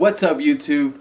What's up, YouTube?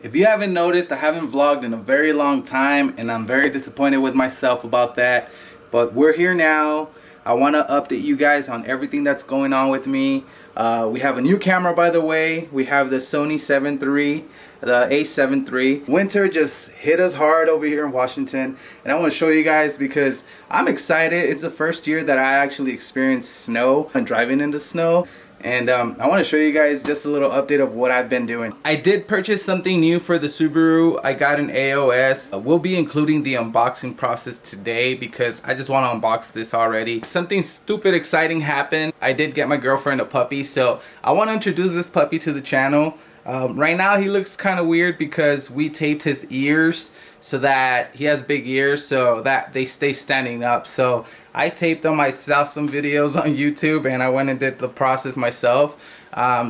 If you haven't noticed, I haven't vlogged in a very long time and I'm very disappointed with myself about that. But we're here now. I want to update you guys on everything that's going on with me. We have a new camera, by the way. We have the Sony 7 III, the A7 III. Winter just hit us hard over here in Washington, and I want to show you guys because I'm excited. It's the first year that I actually experienced snow and driving in the snow. And I want to show you guys just a little update of what I've been doing. I did purchase something new for the Subaru. I got an AOS. We'll be including the unboxing process today because I just want to unbox this already. Something stupid exciting happened. I did get my girlfriend a puppy, so I want to introduce this puppy to the channel. Right now he looks kind of weird because we taped his ears so that he has big ears so that they stay standing up. So I taped them. I saw some videos on YouTube and I went and did the process myself.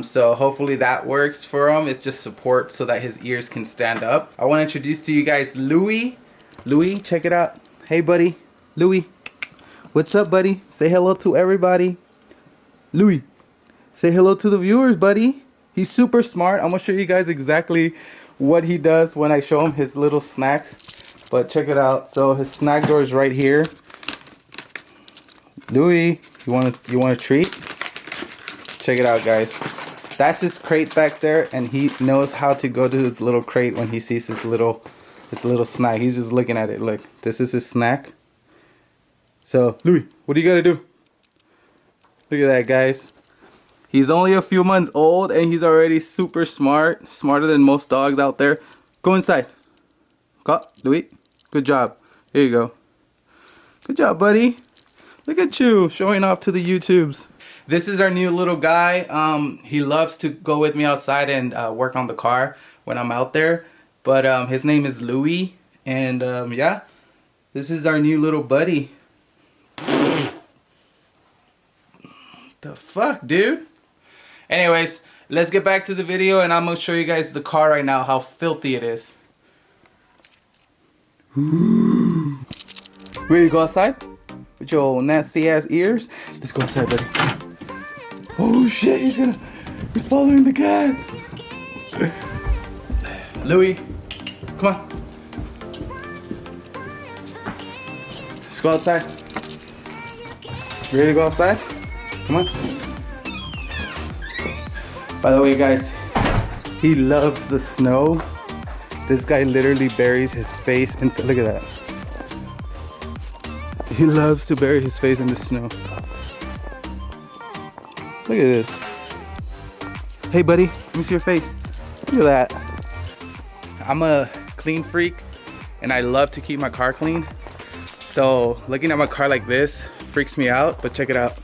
So hopefully that works for him. It's just support so that his ears can stand up. I want to introduce to you guys Louie. Louie, check it out. Hey buddy, Louie. What's up, buddy? Say hello to everybody. Louie, say hello to the viewers, buddy. He's super smart. I'm gonna show you guys exactly what he does when I show him his little snacks. But check it out. So his snack drawer is right here. Louie, you want a treat? Check it out, guys. That's his crate back there, and he knows how to go to his little crate when he sees his little snack. He's just looking at it. Look, this is his snack. So Louie, what do you gotta do? Look at that, guys. He's only a few months old and he's already super smart. Smarter than most dogs out there. Go inside. Go, Louie. Good job. Here you go. Good job, buddy. Look at you showing off to the YouTubes. This is our new little guy. He loves to go with me outside and work on the car when I'm out there. But his name is Louie. And yeah, this is our new little buddy. The fuck, dude? Anyways, let's get back to the video and I'm going to show you guys the car right now, how filthy it is. Ready to go outside? With your old nasty ass ears? Let's go outside, buddy. Oh shit, he's following the cats. Louie, come on. Let's go outside. Ready to go outside? Come on. By the way, guys, he loves the snow. This guy literally buries his face into, look at that. He loves to bury his face in the snow. Look at this. Hey buddy, let me see your face. Look at that. I'm a clean freak and I love to keep my car clean. So looking at my car like this freaks me out, but check it out.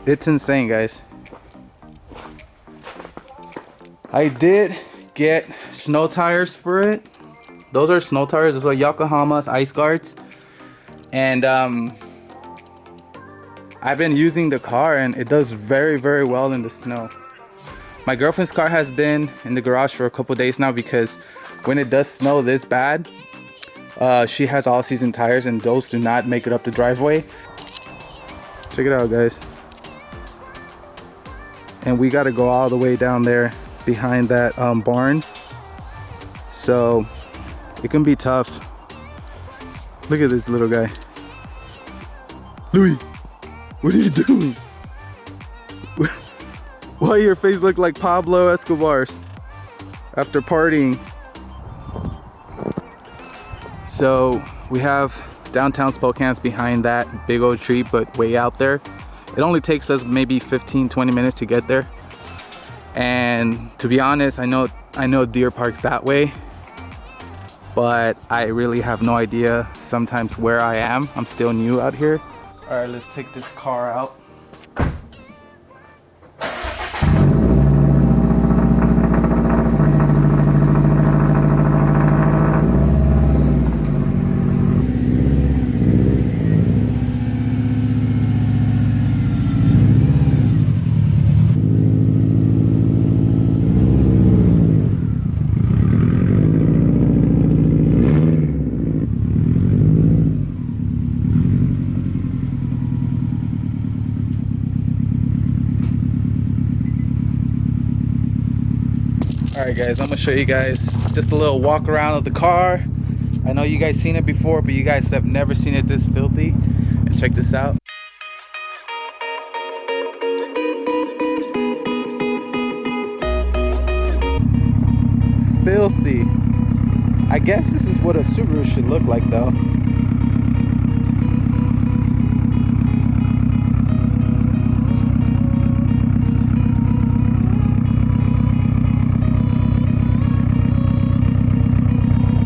It's insane, guys. I did get snow tires for it. Those are snow tires. Those are Yokohama's Ice Guards. And I've been using the car and it does very, very well in the snow. My girlfriend's car has been in the garage for a couple days now because when it does snow this bad, she has all season tires and those do not make it up the driveway. Check it out, guys. And we got to go all the way down there behind that barn. So it can be tough. Look at this little guy. Louie, what are you doing? Why your face look like Pablo Escobar's after partying? So we have downtown Spokane's behind that big old tree, but way out there. It only takes us maybe 15-20 minutes to get there. And to be honest, I know Deer Park's that way, but I really have no idea sometimes where I am. I'm still new out here. All right, let's take this car out. Alright guys, I'm gonna show you guys just a little walk around of the car. I know you guys seen it before, but you guys have never seen it this filthy. And check this out. Filthy. I guess this is what a Subaru should look like though.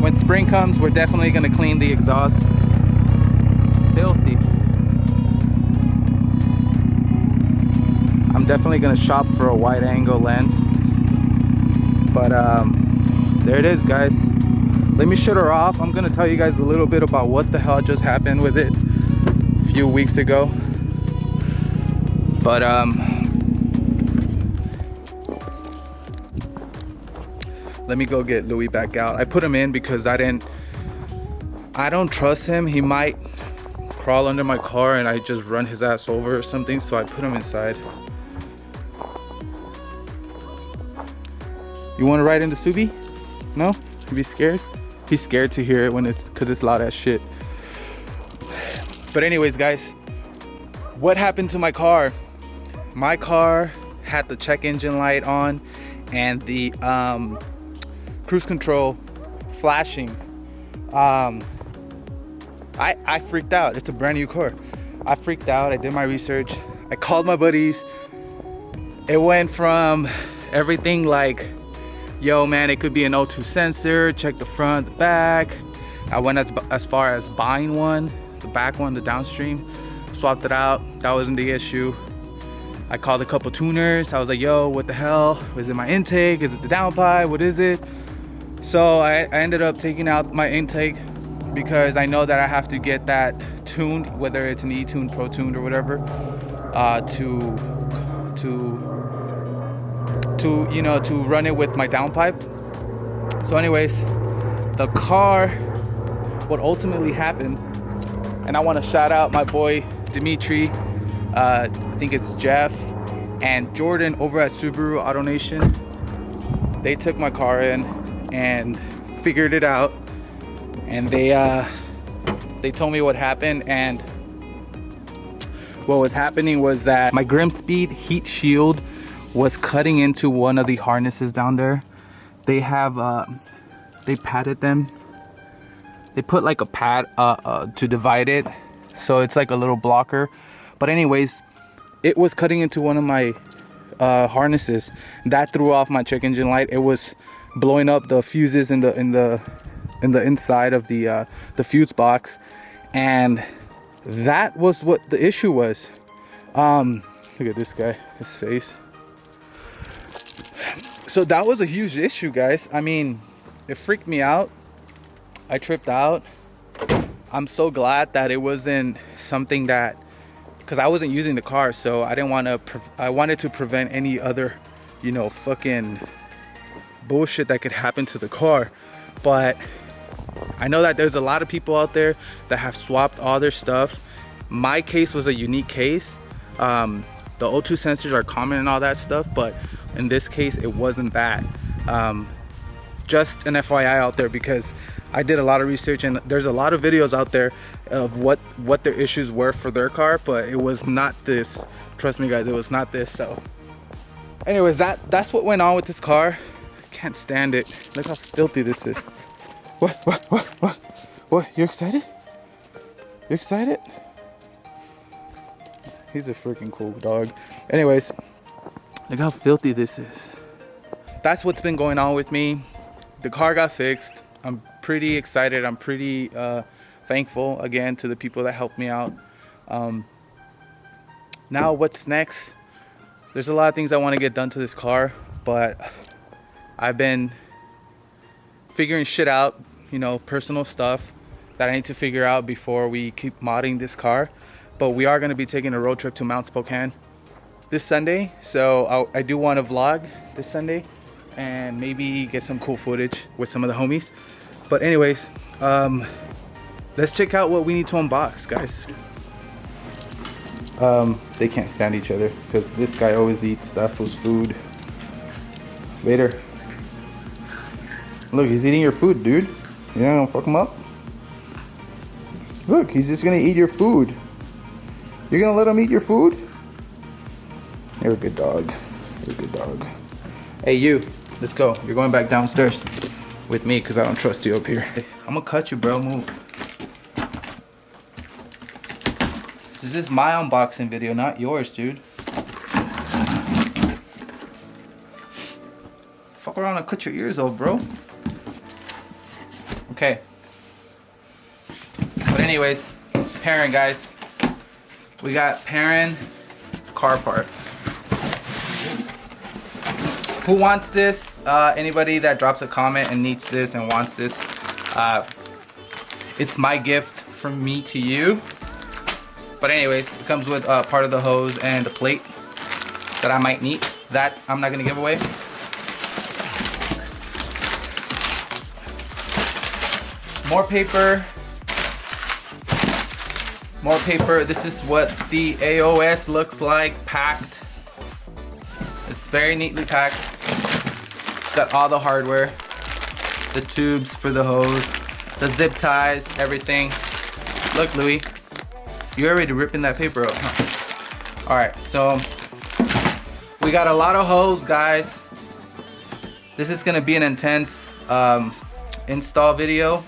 When spring comes, we're definitely gonna clean the exhaust. It's filthy. I'm definitely gonna shop for a wide angle lens. But there it is, guys. Let me shut her off. I'm gonna tell you guys a little bit about what the hell just happened with it a few weeks ago. But let me go get Louie back out. I put him in because I don't trust him. He might crawl under my car and I just run his ass over or something, so I put him inside. You want to ride in the Subi? No? You be scared? He's scared to hear it when because it's loud as shit. But anyways, guys, what happened to my car? My car had the check engine light on and the cruise control flashing. I freaked out. It's a brand new car. I freaked out. I did my research. I called my buddies. It went from everything like, yo man, it could be an O2 sensor, check the front, the back. I went as far as buying one, the back one, the downstream, swapped it out. That wasn't the issue. I called a couple tuners. I was like, yo, what the hell? Was it my intake? Is it the downpipe? What is it? So I ended up taking out my intake because I know that I have to get that tuned, whether it's an E-Tune, Pro Tuned or whatever, to run it with my downpipe. So anyways, the car, what ultimately happened, and I want to shout out my boy Dimitri, I think it's Jeff, and Jordan over at Subaru Auto Nation. They took my car in and figured it out, and they told me what happened. And what was happening was that my Grimspeed heat shield was cutting into one of the harnesses down there. They have they padded them. They put like a pad to divide it, so it's like a little blocker. But anyways, it was cutting into one of my harnesses. That threw off my check engine light. It was blowing up the fuses in the inside of the fuse box, and that was what the issue was. Look at this guy, his face. So that was a huge issue, guys. I mean, it freaked me out. I tripped out. I'm so glad that it wasn't something that, because I wasn't using the car, so I didn't want to. I wanted to prevent any other, fucking bullshit that could happen to the car. But I know that there's a lot of people out there that have swapped all their stuff. My case was a unique case. The O2 sensors are common and all that stuff, but in this case it wasn't that. Just an FYI out there, because I did a lot of research and there's a lot of videos out there of what their issues were for their car, but it was not this. Trust me guys, it was not this. So anyways, that's what went on with this car. Can't stand it. Look how filthy this is. What? You excited? You excited? He's a freaking cool dog. Anyways, look how filthy this is. That's what's been going on with me. The car got fixed. I'm pretty excited. I'm pretty thankful again to the people that helped me out. Now what's next? There's a lot of things I want to get done to this car, but I've been figuring shit out, personal stuff that I need to figure out before we keep modding this car. But we are going to be taking a road trip to Mount Spokane this Sunday, so I do want to vlog this Sunday and maybe get some cool footage with some of the homies. But anyways, let's check out what we need to unbox, guys. They can't stand each other because this guy always eats stuff with food. Vader, Look, he's eating your food, dude. You don't fuck him up? Look, he's just gonna eat your food. You're gonna let him eat your food? You're a good dog. You're a good dog. Hey, you. Let's go. You're going back downstairs with me because I don't trust you up here. I'm gonna cut you, bro. Move. This is my unboxing video, not yours, dude. Fuck around and cut your ears off, bro. Okay. But anyways, Perrin, guys. We got Perrin car parts. Who wants this? Anybody that drops a comment and needs this and wants this, it's my gift from me to you. But anyways, it comes with part of the hose and a plate that I might need. That I'm not gonna give away. More paper. More paper. This is what the AOS looks like, packed. It's very neatly packed. It's got all the hardware, the tubes for the hose, the zip ties, everything. Look, Louie, you're already ripping that paper up, huh? All right, so we got a lot of hose, guys. This is gonna be an intense install video.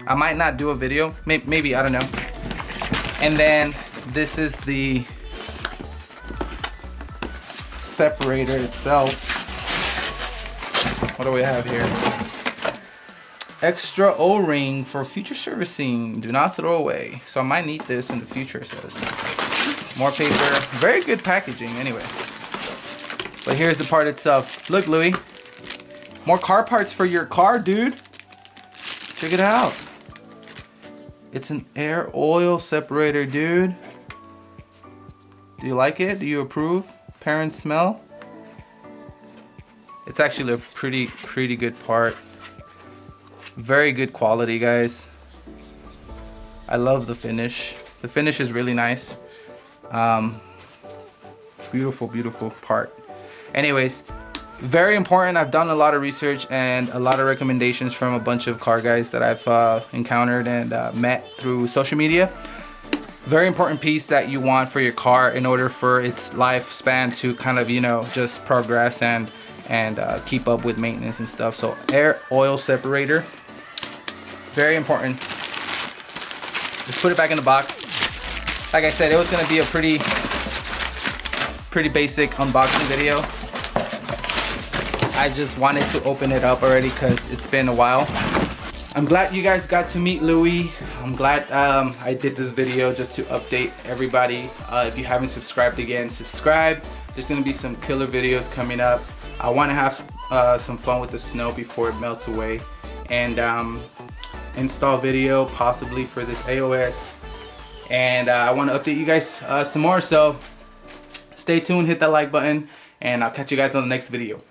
I might not do a video, maybe, I don't know. And then this is the separator itself. What do we have here? Extra O-ring for future servicing. Do not throw away. So I might need this in the future, it says. More paper. Very good packaging anyway. But here's the part itself. Look, Louie. More car parts for your car, dude. Check it out. It's an air oil separator, dude. Do you like it? Do you approve? Perrin smell? It's actually a pretty good part. Very good quality, guys. I love the finish. The finish is really nice. Beautiful part. Anyways, very important. I've done a lot of research and a lot of recommendations from a bunch of car guys that I've encountered and met through social media. Very important piece that you want for your car in order for its lifespan to kind of, you know, just progress and keep up with maintenance and stuff. So air oil separator, very important. Just put it back in the box. Like I said, it was gonna be a pretty basic unboxing video. I just wanted to open it up already because it's been a while. I'm glad you guys got to meet Louie. I'm glad I did this video just to update everybody. If you haven't subscribed again, subscribe. There's gonna be some killer videos coming up. I wanna have some fun with the snow before it melts away. And install video possibly for this AOS. And I wanna update you guys some more, so stay tuned, hit that like button, and I'll catch you guys on the next video.